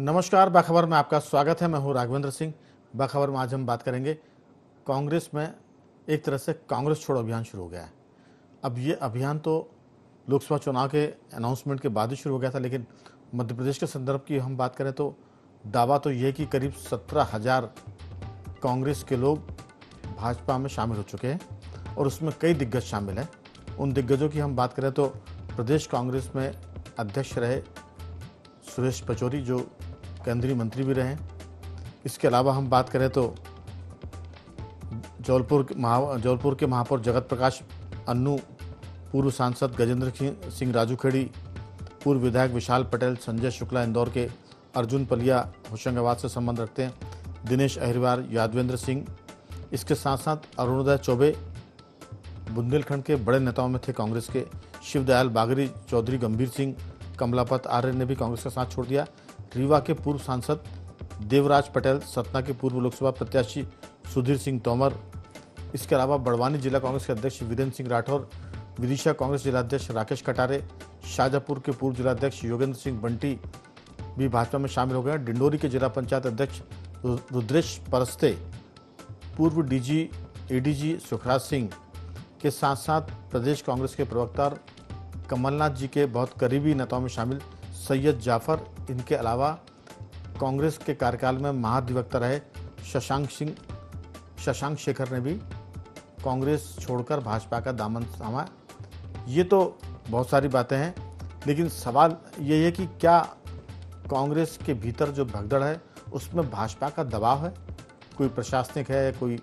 नमस्कार, बाखबर में आपका स्वागत है। मैं हूं राघवेंद्र सिंह। बाखबर में आज हम बात करेंगे, कांग्रेस में एक तरह से कांग्रेस छोड़ो अभियान शुरू हो गया है। अब ये अभियान तो लोकसभा चुनाव के अनाउंसमेंट के बाद ही शुरू हो गया था, लेकिन मध्य प्रदेश के संदर्भ की हम बात करें तो दावा तो ये है कि करीब 17,000 कांग्रेस के लोग भाजपा में शामिल हो चुके हैं और उसमें कई दिग्गज शामिल हैं। उन दिग्गजों की हम बात करें तो प्रदेश कांग्रेस में अध्यक्ष रहे सुरेश पचौरी, जो केंद्रीय मंत्री भी रहे। इसके अलावा हम बात करें तो जौलपुर के महापौर जगत प्रकाश अन्नू, पूर्व सांसद गजेंद्र सिंह राजूखेड़ी, पूर्व विधायक विशाल पटेल, संजय शुक्ला इंदौर के, अर्जुन पलिया होशंगाबाद से संबंध रखते हैं, दिनेश अहिरवार, यादवेंद्र सिंह। इसके साथ साथ अरुणोदय चौबे बुंदेलखंड के बड़े नेताओं में थे कांग्रेस के। शिवदयाल बागरी, चौधरी गंभीर सिंह, कमलापत आर्य ने भी कांग्रेस का साथ छोड़ दिया। रीवा के पूर्व सांसद देवराज पटेल, सतना के पूर्व लोकसभा प्रत्याशी सुधीर सिंह तोमर। इसके अलावा बड़वानी जिला कांग्रेस के अध्यक्ष वीरेंद्र सिंह राठौर, विदिशा कांग्रेस जिलाध्यक्ष राकेश कटारे, शाजापुर के पूर्व जिलाध्यक्ष योगेंद्र सिंह बंटी भी भाजपा में शामिल हो गए। डिंडोरी के जिला पंचायत अध्यक्ष रुद्रेश परस्ते, पूर्व एडीजी सुखराज सिंह के साथ साथ प्रदेश कांग्रेस के प्रवक्ता कमलनाथ जी के बहुत करीबी नेताओं में शामिल सैयद जाफर। इनके अलावा कांग्रेस के कार्यकाल में महाधिवक्ता रहे शशांक शेखर ने भी कांग्रेस छोड़कर भाजपा का दामन थामा। ये तो बहुत सारी बातें हैं, लेकिन सवाल ये है कि क्या कांग्रेस के भीतर जो भगदड़ है उसमें भाजपा का दबाव है, कोई प्रशासनिक है, कोई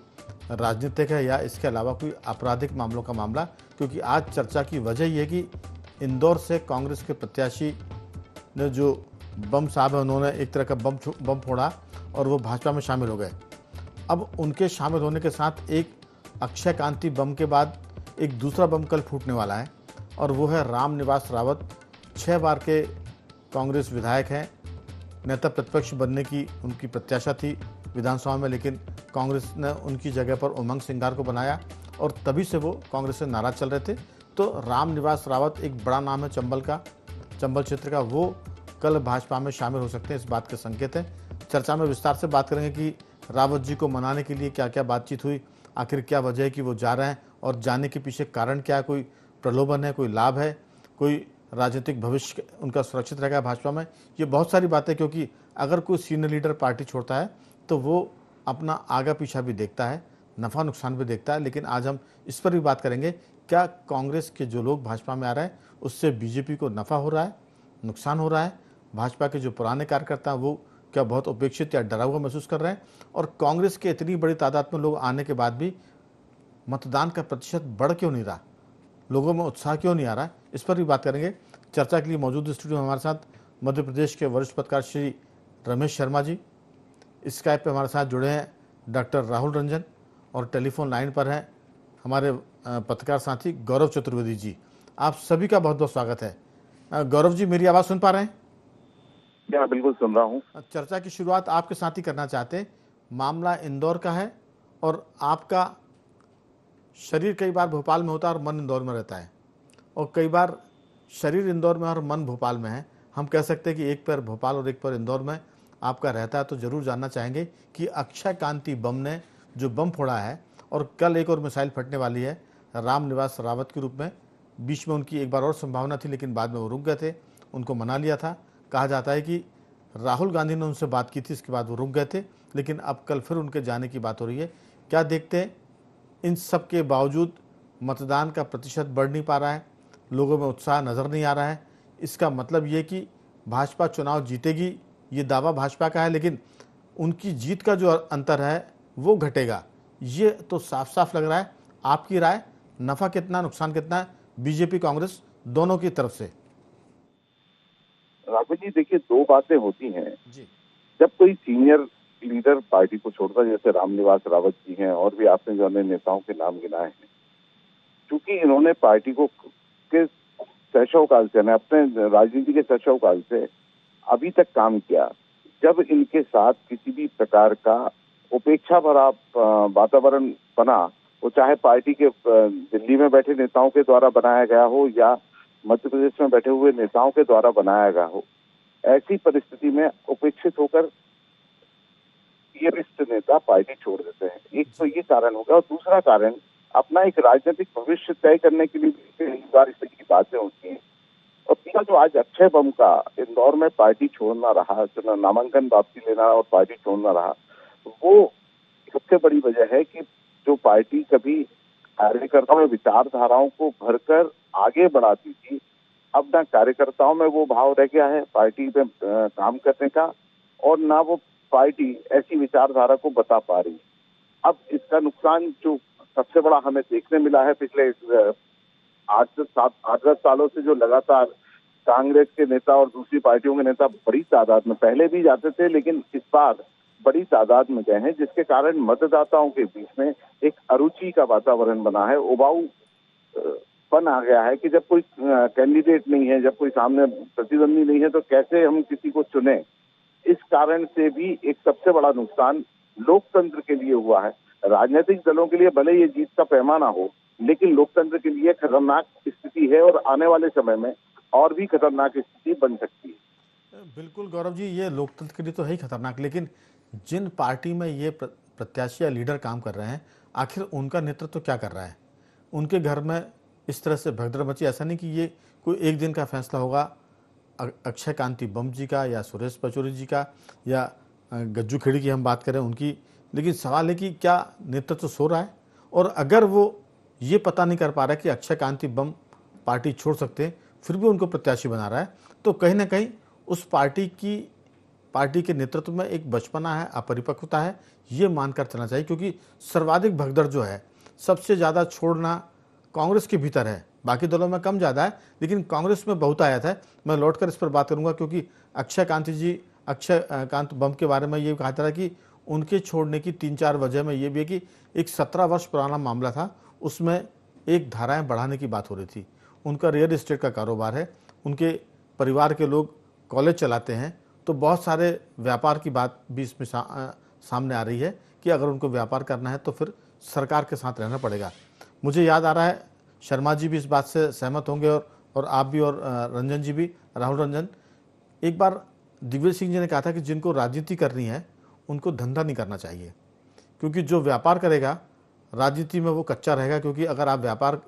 राजनीतिक है, या इसके अलावा कोई आपराधिक मामलों का मामला। क्योंकि आज चर्चा की वजह यह है कि इंदौर से कांग्रेस के प्रत्याशी ने जो बम साहब है, उन्होंने एक तरह का बम फोड़ा और वो भाजपा में शामिल हो गए। अब उनके शामिल होने के साथ एक अक्षय कांति बम के बाद एक दूसरा बम कल फूटने वाला है, और वो है रामनिवास रावत। 6 बार के कांग्रेस विधायक हैं, नेता प्रतिपक्ष बनने की उनकी प्रत्याशा थी विधानसभा में, लेकिन कांग्रेस ने उनकी जगह पर उमंग सिंगार को बनाया और तभी से वो कांग्रेस से नाराज चल रहे थे। तो रामनिवास रावत एक बड़ा नाम है चंबल क्षेत्र का, वो कल भाजपा में शामिल हो सकते हैं, इस बात के संकेत हैं। चर्चा में विस्तार से बात करेंगे कि रावत जी को मनाने के लिए क्या क्या बातचीत हुई, आखिर क्या वजह है कि वो जा रहे हैं, और जाने के पीछे कारण क्या है, कोई प्रलोभन है, कोई लाभ है, कोई राजनीतिक भविष्य उनका सुरक्षित रहेगा भाजपा में। ये बहुत सारी बातें, क्योंकि अगर कोई सीनियर लीडर पार्टी छोड़ता है तो वो अपना आगा पीछा भी देखता है, नफ़ा नुकसान भी देखता है। लेकिन आज हम इस पर भी बात करेंगे, क्या कांग्रेस के जो लोग भाजपा में आ रहे हैं उससे बीजेपी को नफ़ा हो रहा है, नुकसान हो रहा है, भाजपा के जो पुराने कार्यकर्ता हैं वो क्या बहुत उपेक्षित या डरा हुआ महसूस कर रहे हैं, और कांग्रेस के इतनी बड़ी तादाद में लोग आने के बाद भी मतदान का प्रतिशत बढ़ क्यों नहीं रहा, लोगों में उत्साह क्यों नहीं आ रहा है, इस पर भी बात करेंगे। चर्चा के लिए मौजूद स्टूडियो में हमारे साथ मध्य प्रदेश के वरिष्ठ पत्रकार श्री रमेश शर्मा जी, स्काइप पे हमारे साथ जुड़े हैं डॉक्टर राहुल रंजन, और टेलीफोन लाइन पर हैं हमारे पत्रकार साथी गौरव चतुर्वेदी जी। आप सभी का बहुत बहुत स्वागत है। गौरव जी, मेरी आवाज़ सुन पा रहे हैं? क्या बिल्कुल सुन रहा हूँ। चर्चा की शुरुआत आपके साथ ही करना चाहते हैं। मामला इंदौर का है, और आपका शरीर कई बार भोपाल में होता है और मन इंदौर में रहता है, और कई बार शरीर इंदौर में और मन भोपाल में है। हम कह सकते हैं कि एक पैर भोपाल और एक पैर इंदौर में आपका रहता है। तो ज़रूर जानना चाहेंगे कि अक्षय कांति बम ने जो बम फोड़ा है, और कल एक और मिसाइल फटने वाली है रामनिवास रावत के रूप में। बीच में उनकी एक बार और संभावना थी, लेकिन बाद में वो रुक गए थे, उनको मना लिया था। कहा जाता है कि राहुल गांधी ने उनसे बात की थी, इसके बाद वो रुक गए थे, लेकिन अब कल फिर उनके जाने की बात हो रही है। क्या देखते हैं, इन सब के बावजूद मतदान का प्रतिशत बढ़ नहीं पा रहा है, लोगों में उत्साह नज़र नहीं आ रहा है। इसका मतलब ये कि भाजपा चुनाव जीतेगी, ये दावा भाजपा का है, लेकिन उनकी जीत का जो अंतर है वो घटेगा, ये तो साफ साफ लग रहा है। आपकी राय, नफ़ा कितना, नुकसान कितना है बीजेपी कांग्रेस दोनों की तरफ से? राघव जी, देखिए, 2 बातें होती हैं जी जब कोई सीनियर लीडर पार्टी को छोड़ता है, जैसे रामनिवास रावत जी हैं और भी आपने जो अन्य नेताओं के नाम गिनाए हैं। क्योंकि इन्होंने पार्टी को के शैशव काल से, अपने राजनीति के शैशव काल से अभी तक काम किया। जब इनके साथ किसी भी प्रकार का उपेक्षा भरा वातावरण बना, वो चाहे पार्टी के दिल्ली में बैठे नेताओं के द्वारा बनाया गया हो या मध्य प्रदेश में बैठे हुए नेताओं के द्वारा बनाया गया हो, ऐसी परिस्थिति में उपेक्षित होकर ये वरिष्ठ नेता पार्टी छोड़ देते हैं। एक तो ये कारण होगा, और दूसरा कारण अपना एक राजनीतिक भविष्य तय करने के लिए कई बार इस तरह की बातें होती हैं। और तीसरा जो आज अक्षय बम का इंदौर में पार्टी छोड़ना रहा, नामांकन वापसी लेना और पार्टी छोड़ना रहा, वो सबसे बड़ी वजह है कि जो पार्टी कभी कार्यकर्ताओं में विचारधाराओं को भरकर आगे बढ़ाती थी, अब ना कार्यकर्ताओं में वो भाव रह गया है पार्टी में काम करने का, और ना वो पार्टी ऐसी विचारधारा को बता पा रही। अब इसका नुकसान जो सबसे बड़ा हमें देखने मिला है पिछले 8-10 सालों से, जो लगातार कांग्रेस के नेता और दूसरी पार्टियों के नेता बड़ी तादाद में, पहले भी जाते थे लेकिन इस बार बड़ी तादाद में गए हैं, जिसके कारण मतदाताओं के बीच में एक अरुचि का वातावरण बना है, उबाऊ पन आ गया है कि जब कोई कैंडिडेट नहीं है, जब कोई सामने प्रतिद्वंदी नहीं है, तो कैसे हम किसी को चुने। इस कारण से भी एक सबसे बड़ा नुकसान लोकतंत्र के लिए हुआ है। राजनीतिक दलों के लिए भले ये जीत का पैमाना हो, लेकिन लोकतंत्र के लिए खतरनाक स्थिति है, और आने वाले समय में और भी खतरनाक स्थिति बन सकती है। बिल्कुल गौरव जी, ये लोकतंत्र के लिए तो है ही खतरनाक, लेकिन जिन पार्टी में ये प्रत्याशी या लीडर काम कर रहे हैं, आखिर उनका नेतृत्व तो क्या कर रहा है? उनके घर में इस तरह से भगदड़ मची। ऐसा नहीं कि ये कोई एक दिन का फैसला होगा अक्षय कांति बम जी का, या सुरेश पचौरी जी का, या गज्जू खेड़ी की हम बात करें उनकी, लेकिन सवाल है कि क्या नेतृत्व सो रहा है? और अगर वो ये पता नहीं कर पा रहा है कि अक्षय कांति बम पार्टी छोड़ सकते हैं, फिर भी उनको प्रत्याशी बना रहा है, तो कहीं ना कहीं उस पार्टी के नेतृत्व में एक बचपना है, अपरिपक्वता है, ये मानकर चलना चाहिए। क्योंकि सर्वाधिक भगदड़ जो है, सबसे ज़्यादा छोड़ना कांग्रेस के भीतर है, बाकी दलों में कम ज़्यादा है, लेकिन कांग्रेस में बहुत आया था। मैं लौटकर इस पर बात करूंगा, क्योंकि अक्षय कांत बम के बारे में ये कहा था कि उनके छोड़ने की 3-4 वजह में ये भी है कि एक 17 वर्ष पुराना मामला था, उसमें एक धाराएं बढ़ाने की बात हो रही थी। उनका रियल एस्टेट का कारोबार है, उनके परिवार के लोग कॉलेज चलाते हैं, तो बहुत सारे व्यापार की बात भी इसमें सामने आ रही है कि अगर उनको व्यापार करना है तो फिर सरकार के साथ रहना पड़ेगा। मुझे याद आ रहा है, शर्मा जी भी इस बात से सहमत होंगे, और आप भी, और रंजन जी भी, राहुल रंजन, एक बार दिग्विजय सिंह जी ने कहा था कि जिनको राजनीति करनी है उनको धंधा नहीं करना चाहिए, क्योंकि जो व्यापार करेगा राजनीति में वो कच्चा रहेगा। क्योंकि अगर आप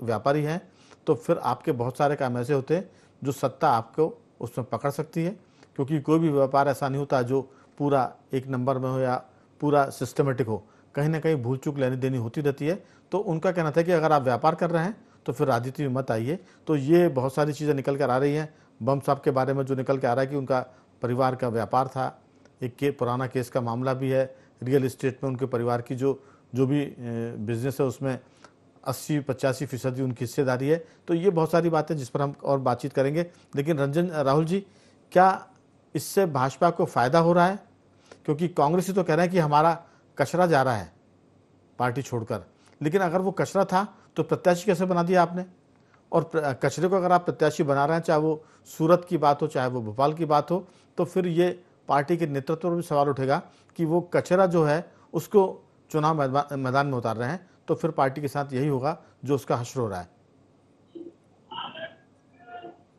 व्यापारी हैं तो फिर आपके बहुत सारे काम ऐसे होते हैं जो सत्ता आपको उसमें पकड़ सकती है, क्योंकि कोई भी व्यापार ऐसा नहीं होता जो पूरा एक नंबर में हो या पूरा सिस्टमेटिक हो, कहीं ना कहीं भूल चूक लेनी देनी होती रहती है। तो उनका कहना था कि अगर आप व्यापार कर रहे हैं तो फिर राजनीति में मत आइए। तो ये बहुत सारी चीज़ें निकल कर आ रही हैं। बम साहब के बारे में जो निकल के आ रहा है कि उनका परिवार का व्यापार था, एक पुराना केस का मामला भी है, रियल इस्टेट में उनके परिवार की जो भी बिजनेस है उसमें 80-85% उनकी हिस्सेदारी है। तो ये बहुत सारी बातें जिस पर हम और बातचीत करेंगे। लेकिन राहुल जी, क्या इससे भाजपा को फ़ायदा हो रहा है? क्योंकि कांग्रेस ही तो कह रहे हैं कि हमारा कचरा जा रहा है पार्टी छोड़कर, लेकिन अगर वो कचरा था तो प्रत्याशी कैसे बना दिया आपने? और कचरे को अगर आप प्रत्याशी बना रहे हैं, चाहे वो सूरत की बात हो, चाहे वो भोपाल की बात हो, तो फिर ये पार्टी के नेतृत्व पर भी सवाल उठेगा कि वो कचरा जो है उसको चुनाव मैदान में उतार रहे हैं, तो फिर पार्टी के साथ यही होगा जो उसका हश्र हो रहा है।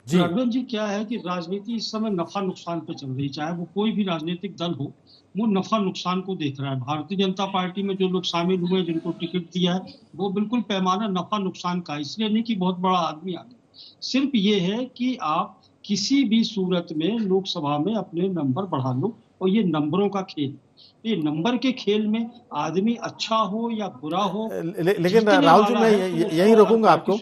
जी राघवेंद्र जी, क्या है कि राजनीति इस समय नफा नुकसान पे चल रही, चाहे वो कोई भी राजनीतिक दल हो, वो नफा नुकसान को देख रहा है। भारतीय जनता पार्टी में जो लोग शामिल हुए, जिनको टिकट दिया है, वो बिल्कुल पैमाना नफा नुकसान का, इसलिए नहीं कि बहुत बड़ा आदमी आ गया, सिर्फ ये है कि आप किसी भी सूरत में लोकसभा में अपने नंबर बढ़ा लो, और ये नंबरों का खेल, ये नंबर के खेल में आदमी अच्छा हो या बुरा हो, लेकिन राहुल जी, मैं यही रोकूंगा आपको।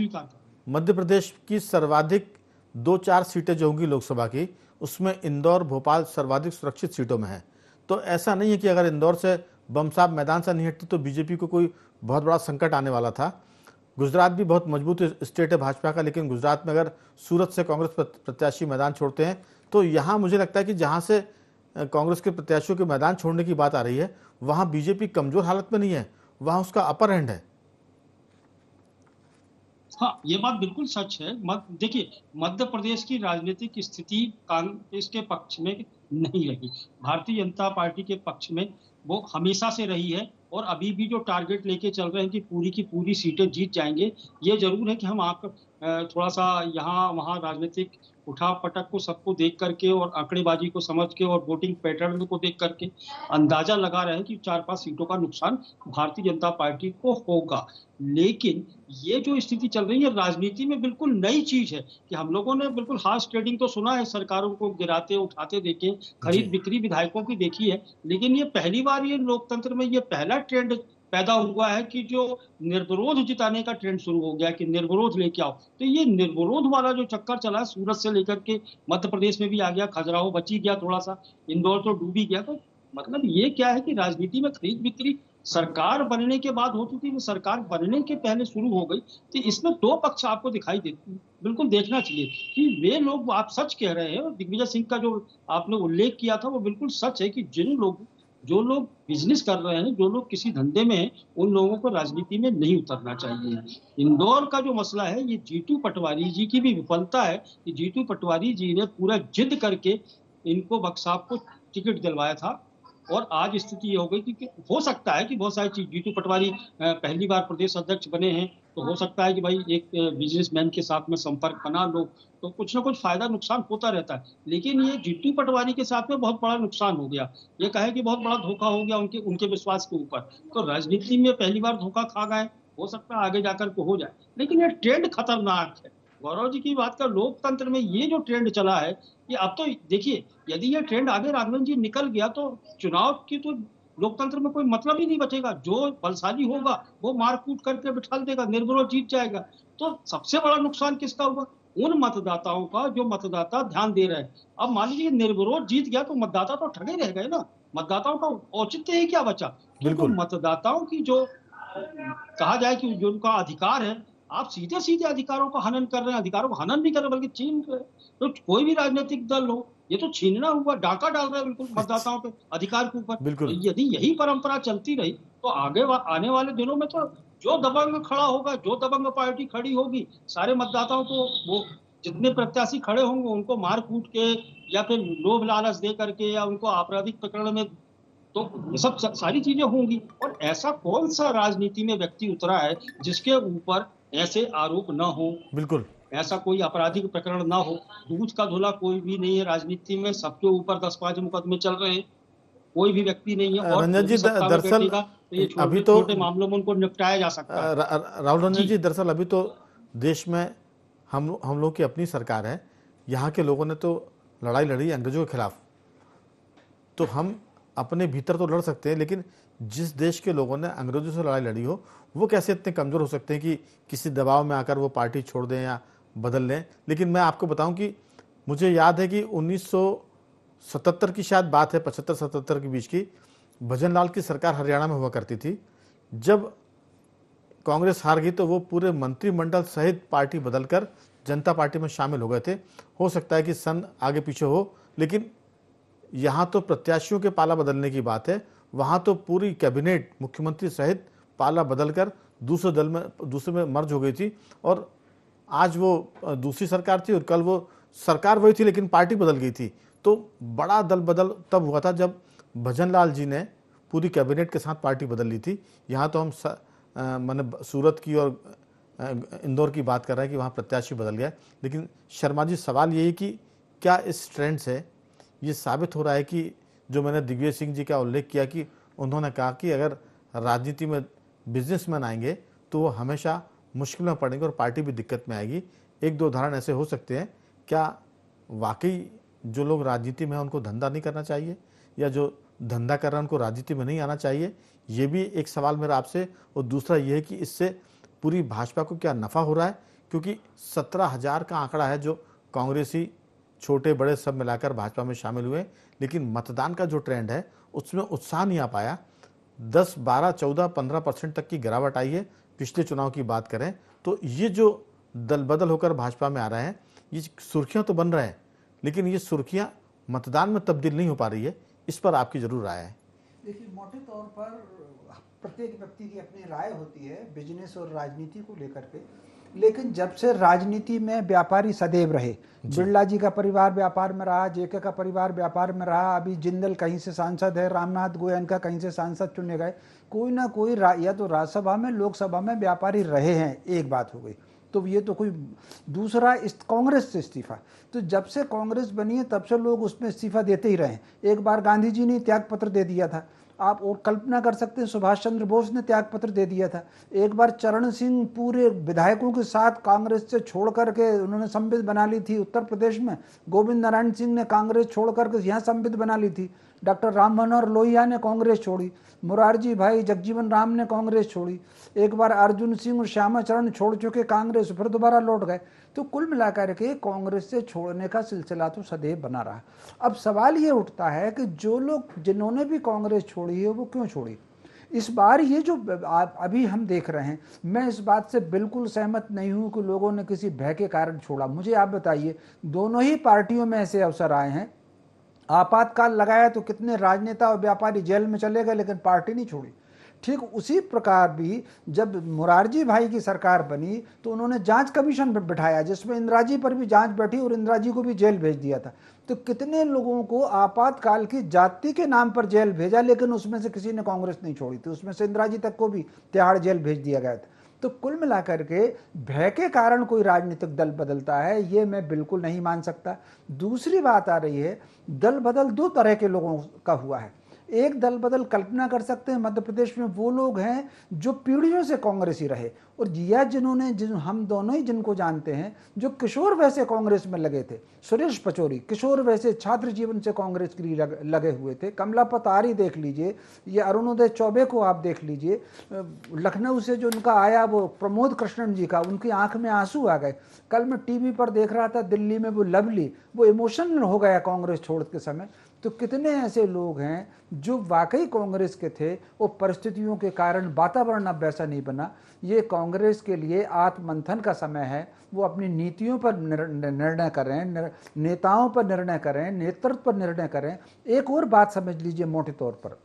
मध्य प्रदेश की सर्वाधिक 2-4 सीटें जो होंगी लोकसभा की, उसमें इंदौर भोपाल सर्वाधिक सुरक्षित सीटों में है। तो ऐसा नहीं है कि अगर इंदौर से बम साहब मैदान से नहीं हटती तो बीजेपी को कोई बहुत बड़ा संकट आने वाला था। गुजरात भी बहुत मजबूत स्टेट है भाजपा का, लेकिन गुजरात में अगर सूरत से कांग्रेस प्रत्याशी मैदान छोड़ते हैं तो यहाँ मुझे लगता है कि जहाँ से कांग्रेस के प्रत्याशियों के मैदान छोड़ने की बात आ रही है, वहाँ बीजेपी कमजोर हालत में नहीं है, वहाँ उसका अपर हैंड है। हाँ, ये बात बिल्कुल सच है। देखिए, मध्य प्रदेश की राजनीतिक स्थिति कांग्रेस के पक्ष में नहीं रही, भारतीय जनता पार्टी के पक्ष में वो हमेशा से रही है, और अभी भी जो टारगेट लेके चल रहे हैं कि पूरी की पूरी सीटें जीत जाएंगे। ये जरूर है कि हम आप थोड़ा सा यहाँ वहाँ राजनीतिक उठा पटक को सबको देख करके और आंकड़ेबाजी को समझ के और वोटिंग पैटर्न को देख करके अंदाजा लगा रहे हैं कि 4-5 सीटों का नुकसान भारतीय जनता पार्टी को होगा। लेकिन ये जो स्थिति चल रही है राजनीति में बिल्कुल नई चीज है कि हम लोगों ने बिल्कुल हार्श ट्रेडिंग तो सुना है, सरकारों को गिराते उठाते देखे, खरीद बिक्री विधायकों की देखी है, लेकिन ये पहली बार ये लोकतंत्र में ये पहला ट्रेंड पैदा हुआ है कि जो निर्विरोध जिताने का ट्रेंड शुरू हो गया कि निर्विरोध लेके आओ। तो ये निर्विरोध वाला जो चक्कर चला है सूरत से लेकर के मध्य प्रदेश में भी आ गया, खजुराहो बच ही गया थोड़ा सा, इंदौर तो डूब ही गया। तो मतलब ये क्या है कि राजनीति में खरीद बिक्री सरकार बनने के बाद होती थी, वो सरकार बनने के पहले शुरू हो गई। तो इसमें दो पक्ष आपको दिखाई देते, बिल्कुल देखना चाहिए कि वे लोग, आप सच कह रहे हैं, दिग्विजय सिंह का जो आपने उल्लेख किया था वो बिल्कुल सच है कि जो लोग बिजनेस कर रहे हैं, जो लोग किसी धंधे में हैं, उन लोगों को राजनीति में नहीं उतरना चाहिए। इंदौर का जो मसला है ये जीतू पटवारी जी की भी विफलता है कि जीतू पटवारी जी ने पूरा जिद करके इनको बक्साप को टिकट दिलवाया था और आज स्थिति ये हो गई कि हो सकता है कि बहुत सारी चीज, जीतू पटवारी पहली बार प्रदेश अध्यक्ष बने हैं तो हो सकता है कि भाई एक बिजनेसमैन के साथ में संपर्क बना लो तो कुछ ना कुछ फायदा नुकसान होता रहता है। लेकिन ये जीतू पटवारी के साथ में बहुत बड़ा नुकसान हो गया, ये कहे कि बहुत बड़ा धोखा हो गया उनके विश्वास के ऊपर। तो राजनीति में पहली बार धोखा खा गए, हो सकता है आगे जाकर के हो जाए, लेकिन ये ट्रेंड खतरनाक है। गौरव जी की बात का, लोकतंत्र में ये जो ट्रेंड चला है कि अब तो देखिए, यदि ये ट्रेंड आगे राघवन जी निकल गया तो चुनाव की तो लोकतंत्र में कोई मतलब ही नहीं बचेगा। जो बलशाली होगा वो मार कूट करके बिठा देगा, निर्विरोध जीत जाएगा। तो सबसे बड़ा नुकसान किसका हुआ? उन मतदाताओं का जो मतदाता ध्यान दे रहे हैं। अब मान लीजिए निर्विरोध जीत गया तो मतदाता तो ठगे रह गए ना, मतदाताओं का औचित्य ही क्या बचा? तो मतदाताओं की जो कहा जाए कि जो उनका अधिकार है, आप सीधे सीधे अधिकारों का हनन कर रहे हैं, अधिकारों का हनन नहीं कर रहे बल्कि छीन रहे। तो कोई भी राजनीतिक दल हो, ये तो छीनना हुआ, डाका डाल रहा है बिल्कुल मतदाताओं के अधिकार के ऊपर। तो यदि यही परंपरा चलती रही तो आगे आने वाले दिनों में तो जो दबंग खड़ा होगा, जो दबंग पार्टी खड़ी होगी, सारे मतदाताओं को, वो जितने प्रत्याशी खड़े होंगे उनको मार कूट के या फिर लोभ लालच दे करके या उनको आपराधिक प्रकरण में, तो ये सब सारी चीजें होंगी। और ऐसा कौन सा राजनीति में व्यक्ति उतरा है जिसके ऊपर ऐसे आरोप न हो, बिल्कुल ऐसा कोई आपराधिक प्रकरण ना हो। दूध का धुला कोई भी नहीं है राजनीति में, सबके ऊपर 10-5 मुकदमे चल रहे हैं, कोई भी व्यक्ति नहीं है। और रंजन जी दरअसल तो अभी तो छोटे मामलों में उनको निपटाया जा सकता है। राहुल रंजन जी, दरअसल अभी तो देश में हम लोग की अपनी सरकार है, यहाँ के लोगों ने तो लड़ाई लड़ी अंग्रेजों के खिलाफ, तो हम अपने भीतर तो लड़ सकते हैं, लेकिन जिस देश के लोगों ने अंग्रेजों से लड़ाई लड़ी हो वो कैसे इतने कमज़ोर हो सकते हैं कि किसी दबाव में आकर वो पार्टी छोड़ दें या बदल लें। लेकिन मैं आपको बताऊं कि मुझे याद है कि 1977 की शायद बात है, 75-77 के बीच की, भजन लाल की सरकार हरियाणा में हुआ करती थी। जब कांग्रेस हार गई तो वो पूरे मंत्रिमंडल सहित पार्टी बदलकर जनता पार्टी में शामिल हो गए थे। हो सकता है कि सन आगे पीछे हो, लेकिन यहाँ तो प्रत्याशियों के पाला बदलने की बात है, वहाँ तो पूरी कैबिनेट मुख्यमंत्री सहित पाला बदलकर दूसरे में मर्ज हो गई थी। और आज वो दूसरी सरकार थी और कल वो सरकार वही थी लेकिन पार्टी बदल गई थी। तो बड़ा दल बदल तब हुआ था जब भजन लाल जी ने पूरी कैबिनेट के साथ पार्टी बदल ली थी। यहाँ तो हम मैंने सूरत की और इंदौर की बात कर रहे हैं कि वहाँ प्रत्याशी बदल गया। लेकिन शर्मा जी, सवाल यही कि क्या इस ट्रेंड से ये साबित हो रहा है कि जो मैंने दिग्विजय सिंह जी का उल्लेख किया कि उन्होंने कहा कि अगर राजनीति में बिजनेसमैन आएंगे तो वो हमेशा मुश्किल में पड़ेंगे और पार्टी भी दिक्कत में आएगी। एक दो उदाहरण ऐसे हो सकते हैं। क्या वाकई जो लोग राजनीति में हैं उनको धंधा नहीं करना चाहिए, या जो धंधा कर रहे हैं उनको राजनीति में नहीं आना चाहिए? ये भी एक सवाल मेरा आपसे। और दूसरा ये है कि इससे पूरी भाजपा को क्या नफ़ा हो रहा है? क्योंकि 17,000 का आंकड़ा है जो कांग्रेसी छोटे बड़े सब मिलाकर भाजपा में शामिल हुए, लेकिन मतदान का जो ट्रेंड है उसमें उत्साह नहीं आ पाया। 10, 12, 14, 15% तक की गिरावट आई है पिछले चुनाव की बात करें तो। ये जो दल बदल होकर भाजपा में आ रहे हैं, ये सुर्खियां तो बन रहे हैं, लेकिन ये सुर्खियां मतदान में तब्दील नहीं हो पा रही है। इस पर आपकी जरूर राय है। देखिए, मोटे तौर पर प्रत्येक व्यक्ति की अपनी राय होती है बिजनेस और राजनीति को लेकर के, लेकिन जब से राजनीति में व्यापारी सदैव रहे, बिरला जी का परिवार व्यापार में रहा, जेके का परिवार व्यापार में रहा, अभी जिंदल कहीं से सांसद है, रामनाथ गोयन का कहीं से सांसद चुने गए, कोई ना कोई या तो राज्यसभा में लोकसभा में व्यापारी रहे हैं। एक बात हो गई। तो ये तो कोई दूसरा कांग्रेस से इस्तीफा, तो जब से कांग्रेस बनी है तब से लोग उसमें इस्तीफा देते ही रहे। एक बार गांधी जी ने त्याग पत्र दे दिया था, आप और कल्पना कर सकते हैं सुभाष चंद्र बोस ने त्याग पत्र दे दिया था। एक बार चरण सिंह पूरे विधायकों के साथ कांग्रेस से छोड़ करके उन्होंने संविद बना ली थी उत्तर प्रदेश में। गोविंद नारायण सिंह ने कांग्रेस छोड़ करके यहाँ संविद बना ली थी। डॉक्टर राम मनोहर लोहिया ने कांग्रेस छोड़ी, मुरारजी भाई जगजीवन राम ने कांग्रेस छोड़ी, एक बार अर्जुन सिंह और श्यामा चरण छोड़ चुके कांग्रेस, फिर दोबारा लौट गए। तो कुल मिलाकर के कांग्रेस से छोड़ने का सिलसिला तो सदैव बना रहा। अब सवाल ये उठता है कि जो लोग जिन्होंने भी कांग्रेस छोड़ी है वो क्यों छोड़ी। इस बार ये जो अभी हम देख रहे हैं, मैं इस बात से बिल्कुल सहमत नहीं हूं कि लोगों ने किसी भय के कारण छोड़ा। मुझे आप बताइए, दोनों ही पार्टियों में ऐसे अवसर आए हैं, आपातकाल लगाया तो कितने राजनेता और व्यापारी जेल में चले गए लेकिन पार्टी नहीं छोड़ी। ठीक उसी प्रकार भी जब मुरारजी भाई की सरकार बनी तो उन्होंने जांच कमीशन बिठाया जिसमें इंदिरा जी पर भी जांच बैठी और इंदिरा जी को भी जेल भेज दिया था। तो कितने लोगों को आपातकाल की जाति के नाम पर जेल भेजा, लेकिन उसमें से किसी ने कांग्रेस नहीं छोड़ी थी, उसमें से इंदिरा जी तक को भी तिहाड़ जेल भेज दिया गया था। तो कुल मिलाकर के भय के कारण कोई राजनीतिक दल बदलता है ये मैं बिल्कुल नहीं मान सकता। दूसरी बात आ रही है, दल बदल दो तरह के लोगों का हुआ है। एक दल बदल कल्पना कर सकते हैं, मध्य प्रदेश में वो लोग हैं जो पीढ़ियों से कांग्रेसी रहे और जिया हम दोनों ही जिनको जानते हैं, जो किशोर वैसे कांग्रेस में लगे थे। सुरेश पचौरी किशोर वैसे छात्र जीवन से कांग्रेस के लिए लगे हुए थे। कमला पतारी देख लीजिए, ये अरुणोदय चौबे को आप देख लीजिए, लखनऊ से जो उनका आया वो प्रमोद कृष्णन जी का, उनकी आंख में आंसू आ गए। कल मैं टीवी पर देख रहा था दिल्ली में वो लवली, वो इमोशनल हो गया कांग्रेस छोड़ के समय। तो कितने ऐसे लोग हैं जो वाकई कांग्रेस के थे, वो परिस्थितियों के कारण वातावरण अब वैसा नहीं बना। ये कांग्रेस के लिए आत्ममंथन का समय है, वो अपनी नीतियों पर निर्णय करें, नेताओं पर निर्णय करें, नेतृत्व पर निर्णय करें। एक और बात समझ लीजिए, मोटे तौर पर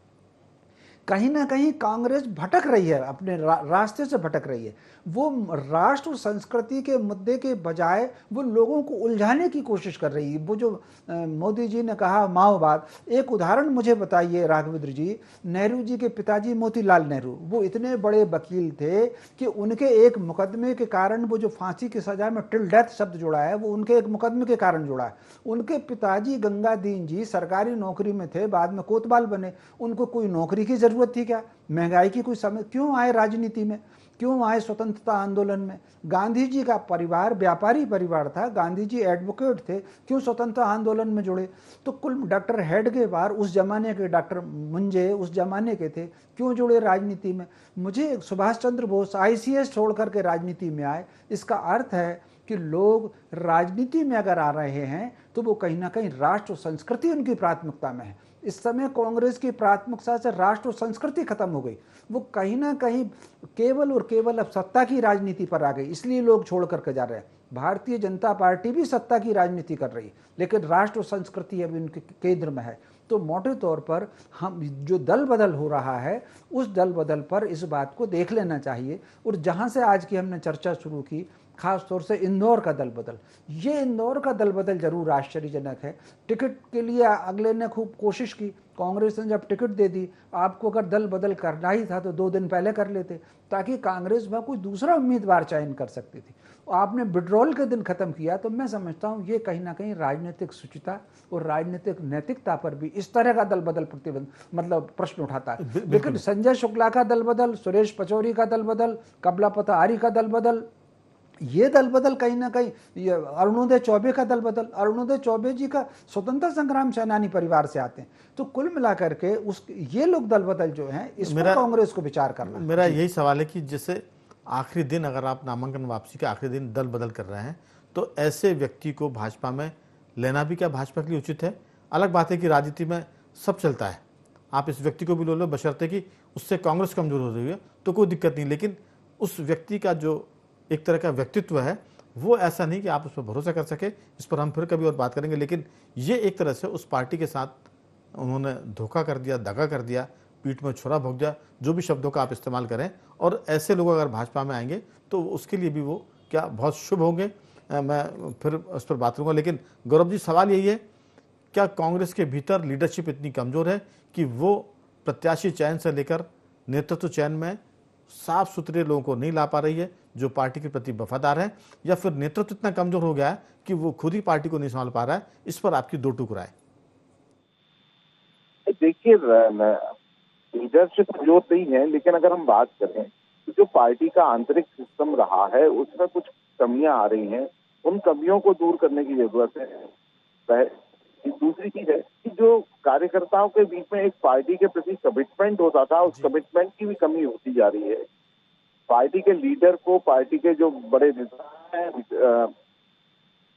कहीं ना कहीं कांग्रेस भटक रही है, अपने रास्ते से भटक रही है। वो राष्ट्र और संस्कृति के मुद्दे के बजाय वो लोगों को उलझाने की कोशिश कर रही है। वो जो मोदी जी ने कहा माओवाद, एक उदाहरण मुझे बताइए राघवेंद्र जी, नेहरू जी के पिताजी मोतीलाल नेहरू, वो इतने बड़े वकील थे कि उनके एक मुकदमे के कारण वो जो फांसी की सजा में टिल डेथ शब्द जुड़ा है वो उनके एक मुकदमे के कारण जुड़ा है। उनके पिताजी गंगादीन जी सरकारी नौकरी में थे, बाद में कोतवाल बने, उनको कोई नौकरी की जरूरत थी क्या? महंगाई की कोई समय, क्यों आए राजनीति में, क्यों आए स्वतंत्रता आंदोलन में? गांधी जी का परिवार व्यापारी परिवार था, गांधी जी एडवोकेट थे, क्यों स्वतंत्रता आंदोलन में जुड़े? तो कुल डॉक्टर हेडगेवार उस जमाने के, डॉक्टर मुंजे उस जमाने के थे, क्यों जुड़े राजनीति में? मुझे सुभाष चंद्र बोस ICS छोड़ करके राजनीति में आए। इसका अर्थ है कि लोग राजनीति में अगर आ रहे हैं तो वो कहीं ना कहीं राष्ट्र और संस्कृति उनकी प्राथमिकता में है। इस समय कांग्रेस की प्राथमिकता से राष्ट्र और संस्कृति खत्म हो गई, वो कहीं ना कहीं केवल और केवल अब सत्ता की राजनीति पर आ गई, इसलिए लोग छोड़ करके जा रहे हैं। भारतीय जनता पार्टी भी सत्ता की राजनीति कर रही है, लेकिन राष्ट्र और संस्कृति अभी उनके केंद्र में है। तो मोटे तौर पर हम जो दल बदल हो रहा है उस दल बदल पर इस बात को देख लेना चाहिए। और जहां से आज की हमने चर्चा शुरू की, खास तौर से इंदौर का दल बदल, ये इंदौर का दल बदल जरूर आश्चर्यजनक है। टिकट के लिए अगले ने खूब कोशिश की, कांग्रेस ने जब टिकट दे दी, आपको अगर दल बदल करना ही था तो 2 दिन पहले कर लेते, ताकि कांग्रेस में कोई दूसरा उम्मीदवार चयन कर सकती थी। आपने विड्रॉल के दिन खत्म किया, तो मैं समझता हूँ ये कहीं ना कहीं राजनीतिक शुचिता और राजनीतिक नैतिकता पर भी इस तरह का दल बदल प्रतिबंध मतलब प्रश्न उठाता है। लेकिन संजय शुक्ला का दल बदल, सुरेश पचौरी का दल बदल, कमला पतारी का दल बदल, ये दल बदल कहीं ना कहीं, ये अरुणोदय चौबे का दल बदल, अरुणोदय चौबे जी का स्वतंत्रता संग्राम सेनानी परिवार से आते हैं। तो कुल मिलाकर के ये लोग दल बदल जो हैं, इस पर कांग्रेस को विचार करना। मेरा यही सवाल है कि जैसे आखिरी दिन, अगर आप नामांकन वापसी के आखिरी दिन दल बदल कर रहे हैं तो ऐसे व्यक्ति को भाजपा में लेना भी क्या भाजपा के लिए उचित है? अलग बात है कि राजनीति में सब चलता है, आप इस व्यक्ति को भी ले लो, बशर्ते कि उससे कांग्रेस कमजोर हो रही है तो कोई दिक्कत नहीं, लेकिन उस व्यक्ति का जो एक तरह का व्यक्तित्व है वो ऐसा नहीं कि आप उस पर भरोसा कर सके। इस पर हम फिर कभी और बात करेंगे, लेकिन ये एक तरह से उस पार्टी के साथ उन्होंने धोखा कर दिया, दगा कर दिया, पीठ में छुरा भोग दिया, जो भी शब्दों का आप इस्तेमाल करें। और ऐसे लोग अगर भाजपा में आएंगे तो उसके लिए भी वो क्या बहुत शुभ होंगे, मैं फिर उस पर बात करूँगा। लेकिन गौरव जी, सवाल यही है, क्या कांग्रेस के भीतर लीडरशिप इतनी कमज़ोर है कि वो प्रत्याशी चयन से लेकर नेतृत्व चयन में साफ सुथरे लोगों को नहीं ला पा रही है? जो पार्टी के प्रति वफादार है, या फिर नेतृत्व इतना कमजोर हो गया है कि वो खुद ही पार्टी को नहीं संभाल पा रहा है? इस पर आपकी दो टुक राय। देखिए, लीडरशिप कमजोर नहीं है, लेकिन अगर हम बात करें तो जो पार्टी का आंतरिक सिस्टम रहा है उसमें कुछ कमियां आ रही हैं, उन कमियों को दूर करने की जरूरत है। दूसरी चीज है कि जो कार्यकर्ताओं के बीच में एक पार्टी के प्रति कमिटमेंट होता था, उस कमिटमेंट की भी कमी होती जा रही है। पार्टी के लीडर को, पार्टी के जो बड़े नेता हैं,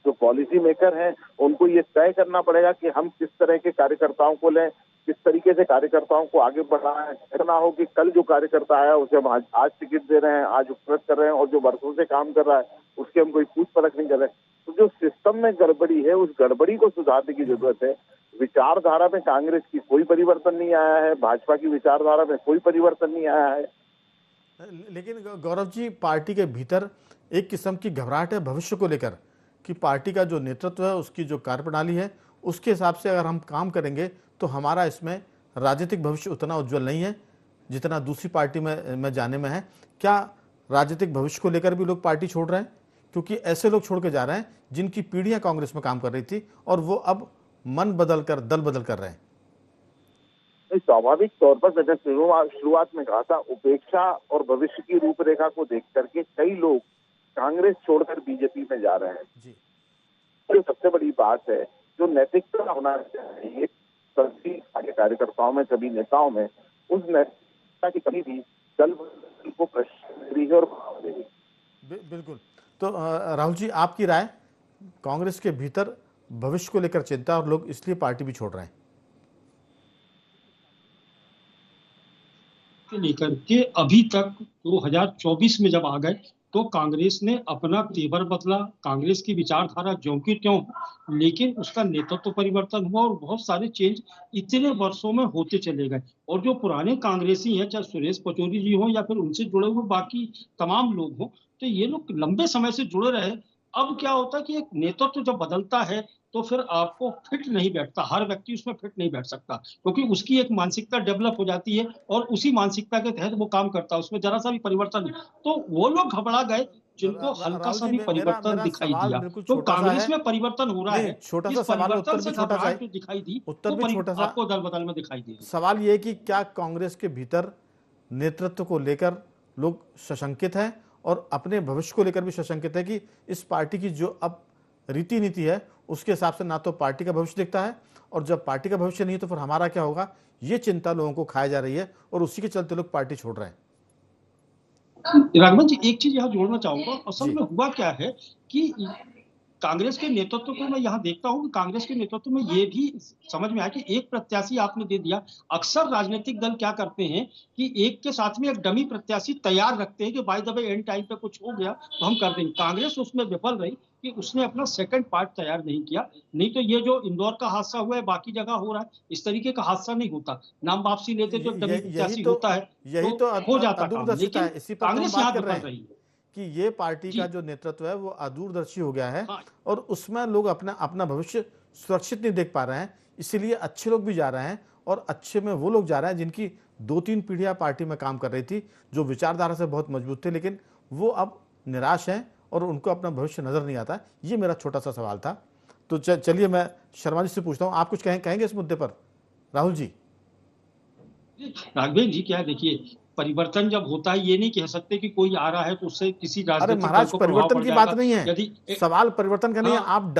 जो पॉलिसी मेकर हैं, उनको ये तय करना पड़ेगा कि हम किस तरह के कार्यकर्ताओं को लें, किस तरीके से कार्यकर्ताओं को आगे बढ़ाएं। ऐसा ना हो कि कल जो कार्यकर्ता आया उसे हम आज टिकट दे रहे हैं, आज उपकृत कर रहे हैं, और जो वर्षों से काम कर रहा है उसके हम कोई पूछ परख नहीं कर रहे। तो जो सिस्टम में गड़बड़ी है, उस गड़बड़ी को सुधारने की जरूरत है। विचारधारा में कांग्रेस की कोई परिवर्तन नहीं आया है, भाजपा की विचारधारा में कोई परिवर्तन नहीं आया है। लेकिन गौरव जी, पार्टी के भीतर एक किस्म की घबराहट है भविष्य को लेकर कि पार्टी का जो नेतृत्व है, उसकी जो कार्यप्रणाली है, उसके हिसाब से अगर हम काम करेंगे तो हमारा इसमें राजनीतिक भविष्य उतना उज्जवल नहीं है जितना दूसरी पार्टी में जाने में है। क्या राजनीतिक भविष्य को लेकर भी लोग पार्टी छोड़ रहे हैं? क्योंकि ऐसे लोग छोड़ के जा रहे हैं जिनकी पीढ़ियां कांग्रेस में काम कर रही थी और वो अब मन बदल कर, दल बदल कर रहे हैं। स्वाभाविक तौर पर मैंने शुरुआत में कहा था, उपेक्षा और भविष्य की रूपरेखा को देख करके कई लोग कांग्रेस छोड़कर बीजेपी में जा रहे हैं जी। जो सबसे बड़ी बात है, जो नैतिकता होना चाहिए सभी कार्यकर्ताओं में, सभी नेताओं में, उस नैतिकता की कमी भी दल को प्रश्न दे रही है और भाव दे रही है। बिल्कुल। तो राहुल जी, आपकी राय, कांग्रेस के भीतर भविष्य को लेकर चिंता और लोग इसलिए पार्टी भी छोड़ रहे हैं लेकर के अभी तक 2024 में जब आ गए तो कांग्रेस ने अपना तेवर बदला, कांग्रेस की विचारधारा ज्यों की त्यों, लेकिन उसका नेतृत्व परिवर्तन हुआ और बहुत सारे चेंज इतने वर्षों में होते चले गए। और जो पुराने कांग्रेसी हैं, चाहे सुरेश पचौरी जी हो या फिर उनसे जुड़े हुए बाकी तमाम लोग हों, तो ये लोग लंबे समय से जुड़े रहे। अब क्या होता है कि एक नेतृत्व जब बदलता है तो फिर आपको फिट नहीं बैठता, हर व्यक्ति उसमें फिट नहीं बैठ सकता, क्योंकि उसकी एक मानसिकता डेवलप हो जाती है और उसी मानसिकता के तहत वो काम करता है, उसमें जरा सा भी परिवर्तन नहीं। तो वो लोग घबरा गए जिनको हल्का सा भी परिवर्तन दिखाई दिया। तो कांग्रेस में परिवर्तन हो रहा है, छोटा सा सवाल, उत्तर भी छोटा सा दिखाई दी, उत्तर भी छोटा सा आपको दल बदल में दिखाई दी। सवाल ये कि क्या कांग्रेस के भीतर नेतृत्व को लेकर लोग सशंकित हैं और अपने भविष्य को लेकर भी सशंकित है कि इस पार्टी की जो अब रीति नीति है उसके हिसाब से ना तो पार्टी का भविष्य दिखता है, और जब पार्टी का भविष्य नहीं तो फिर हमारा क्या होगा, ये चिंता लोगों को खाई जा रही है और उसी के चलते लोग पार्टी छोड़ रहे हैं। राघवन जी, एक चीज यहाँ जोड़ना चाहूंगा, असल में हुआ क्या है कि कांग्रेस के नेतृत्व को मैं यहाँ देखता हूँ कि कांग्रेस के नेतृत्व में ये भी समझ में आया कि एक प्रत्याशी आपने दे दिया। अक्सर राजनीतिक दल क्या करते हैं कि एक के साथ में एक डमी प्रत्याशी तैयार रखते हैं कि by the way and time पे कुछ हो गया तो हम कर देंगे। कांग्रेस उसमें विफल रही कि उसने अपना सेकंड पार्ट तैयार नहीं किया। नहीं तो ये जो इंदौर का हादसा हुआ है, बाकी जगह हो रहा है, इस तरीके का हादसा नहीं होता। नाम वापसी लेते जो डमी प्रत्याशी होता है यही तो हो जाता काम, लेकिन कांग्रेस यहाँ विफल रही कि ये पार्टी का जो नेतृत्व है वो अदूरदर्शी हो गया है और उसमें लोग अपना भविष्य सुरक्षित नहीं देख पा रहे हैं। इसीलिए अच्छे लोग भी जा रहे हैं और अच्छे में वो लोग जा रहे हैं जिनकी 2-3 पीढ़ियां पार्टी में काम कर रही थी, जो विचारधारा से बहुत मजबूत थे, लेकिन वो अब निराश हैं और उनको अपना भविष्य नजर नहीं आता। ये मेरा छोटा सा सवाल था। तो चलिए मैं शर्मा जी से पूछता हूँ, आप कुछ कहेंगे इस मुद्दे पर? राहुल जी। राघवेंद्र जी, क्या देखिए, परिवर्तन जब होता है ये नहीं कह सकते कि कोई आ रहा है तो उससे किसी राजनीतिक महाराज परिवर्तन की बात नहीं है, सवाल परिवर्तन का नहीं है। आप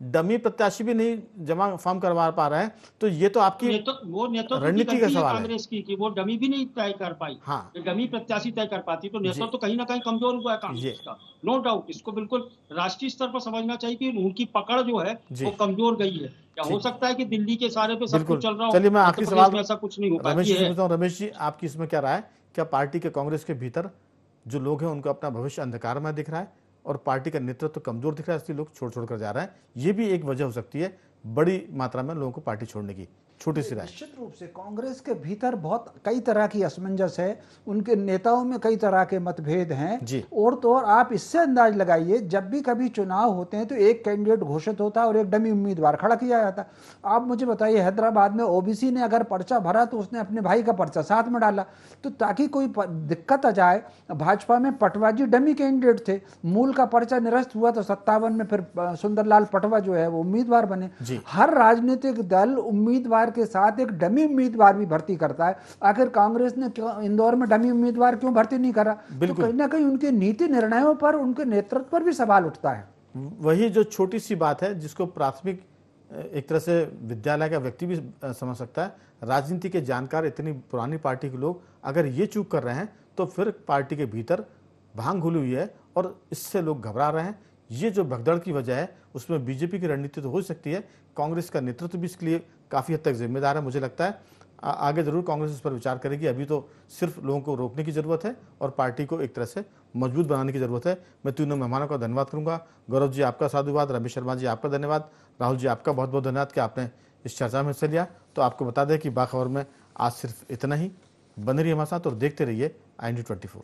डमी प्रत्याशी भी नहीं जमा फॉर्म करवा पा रहे हैं, तो ये तो आपकी रणनीति का सवाल है कांग्रेस की कि वो डमी भी नहीं तय कर पाई। हाँ, डमी प्रत्याशी तय कर पाती तो नेतृत्व तो कहीं ना कहीं कमजोर हुआ है कांग्रेस का, नो डाउट। इसको बिल्कुल राष्ट्रीय स्तर पर समझना चाहिए कि उनकी पकड़ जो है वो कमजोर गई है। क्या हो सकता है कि दिल्ली के सारे पे सब कुछ चल रहा हो? चलिए मैं आखिरी सवाल ऐसा कुछ नहीं हो पाता। रमेश जी, आपकी इसमें क्या राय? क्या पार्टी के कांग्रेस के भीतर जो लोग हैं उनको अपना भविष्य अंधकार में दिख रहा है और पार्टी का नेतृत्व कमजोर दिख रहा है, इसलिए लोग छोड़ कर जा रहे हैं? ये भी एक वजह हो सकती है बड़ी मात्रा में लोगों को पार्टी छोड़ने की। छोटी सी राय। निश्चित रूप से कांग्रेस के भीतर बहुत कई तरह की असमंजस है, उनके नेताओं में कई तरह के मतभेद हैं जी। और तो और आप इससे अंदाज लगाइए, जब भी कभी चुनाव होते हैं तो एक कैंडिडेट घोषित होता है और एक डमी उम्मीदवार खड़ा किया जाता है। आप मुझे बताइए, हैदराबाद में ओबीसी ने अगर पर्चा भरा तो उसने अपने भाई का पर्चा साथ में डाला, तो ताकि कोई दिक्कत आ जाए। भाजपा में पटवा जी डमी कैंडिडेट थे, मूल का पर्चा निरस्त हुआ तो 57 में फिर सुंदरलाल पटवा जो है वो उम्मीदवार बने। हर राजनीतिक दल उम्मीदवार के साथ एक डमी उम्मीदवार भी भर्ती करता है। आखिर कांग्रेस ने इंदौर में डमी उम्मीदवार क्यों भर्ती नहीं करा? तो कहीं ना कहीं उनके नीति निर्णयों पर, उनके नेतृत्व पर भी सवाल उठता है। वही जो छोटी सी बात है जिसको प्राथमिक एक तरह से विद्यालय का व्यक्ति भी समझ सकता है। राजनीति के जानकार, इतनी पुरानी पार्टी के लोग अगर ये चूक कर रहे हैं तो फिर पार्टी के भीतर भांग घुली हुई है और इससे लोग घबरा रहे हैं। ये जो भगदड़ की वजह है उसमें बीजेपी की रणनीति तो हो सकती है, कांग्रेस का नेतृत्व भी इसके लिए काफ़ी हद तक जिम्मेदार है। मुझे लगता है आगे जरूर कांग्रेस इस पर विचार करेगी। अभी तो सिर्फ लोगों को रोकने की जरूरत है और पार्टी को एक तरह से मजबूत बनाने की जरूरत है। मैं तीनों मेहमानों का धन्यवाद करूंगा। गौरव जी आपका साधुवाद, रमेश शर्मा जी आपका धन्यवाद, राहुल जी आपका बहुत बहुत धन्यवाद कि आपने इस चर्चा में हिस्सा लिया। तो आपको बता दें कि बाखबर में आज सिर्फ इतना ही। बने रहिए हमारे साथ और देखते रहिए IND24।